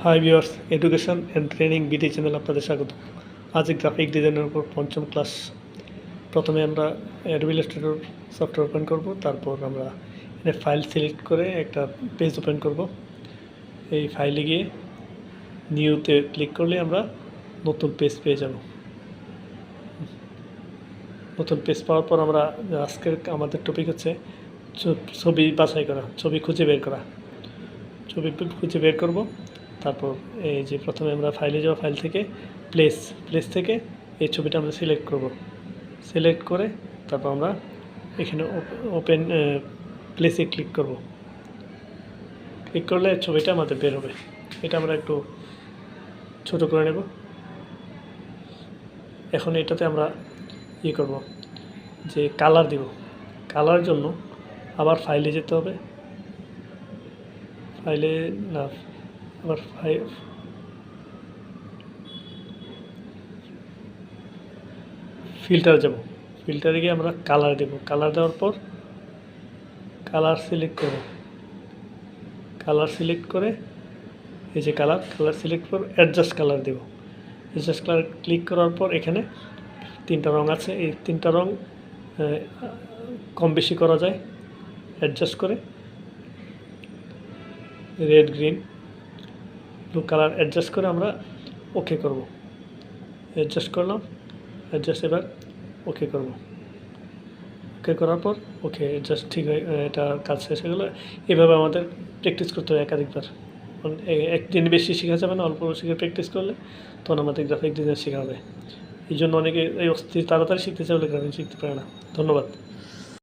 Hi viewers, education and training BD channel আপনাদের স্বাগত। আজ গ্রাফিক ডিজাইনের উপর পঞ্চম ক্লাস। প্রথমে আমরা অ্যাডোবি ইলাস্ট্রেটর সফটওয়্যার ওপেন করব, তারপর আমরা এখানে ফাইল সিলেক্ট করে একটা পেজ ওপেন করব। এই ফাইলে গিয়ে নিউতে ক্লিক করলে আমরা নতুন পেজ পেয়ে যাব। নতুন পেজ পাওয়ার পর আমরা আজকের আমাদের টপিক হচ্ছে ছবি বাছাই করা, ছবি খুঁজে বের করা। ছবি খুঁজে বের করব। তারপর এই যে প্রথমে আমরা ফাইলে যাব, ফাইল থেকে প্লেস থেকে এই ছবিটা আমরা সিলেক্ট করব। সিলেক্ট করে তারপর আমরা এখানে ওপেন প্লেসে ক্লিক করব। ক্লিক করলে ছবিটা আমাদের বের হবে। এটা আমরা একটু ছোট করে নেব। এখন এটাতে আমরা করব যে কালার দিব। কালার জন্য আবার ফাইলে যেতে হবে। ফাইলে না, আবার ফিল্টার যাব। ফিল্টারে গিয়ে আমরা কালার দেব। কালার দেওয়ার পর কালার সিলেক্ট করব। কালার সিলেক্ট করে এই যে কালার সিলেক্ট করে অ্যাডজাস্ট কালার দেব। অ্যাডজাস্ট কালার ক্লিক করার পর এখানে তিনটা রং আছে। এই তিনটা রং কম বেশি করা যায় অ্যাডজাস্ট করে। Red, green, blue colour adjust করে আমরা ওকে করব। অ্যাডজাস্ট করলাম, অ্যাডজাস্ট এবার ওকে করব। ওকে করার পর ওকে অ্যাডজাস্ট ঠিক হয়ে এটা কাজ শেষ হয়ে গেলো। এভাবে আমাদের প্র্যাকটিস করতে হবে একাধিকবার। একদিন বেশি শেখা যাবে না, অল্প শিখে প্র্যাকটিস করলে তখন আমাদের গ্রাফিক ডিজাইন শেখা হবে। এই জন্য অনেকে এই তাড়াতাড়ি শিখতে চাইলে গ্রাফিক শিখতে পারে না। ধন্যবাদ।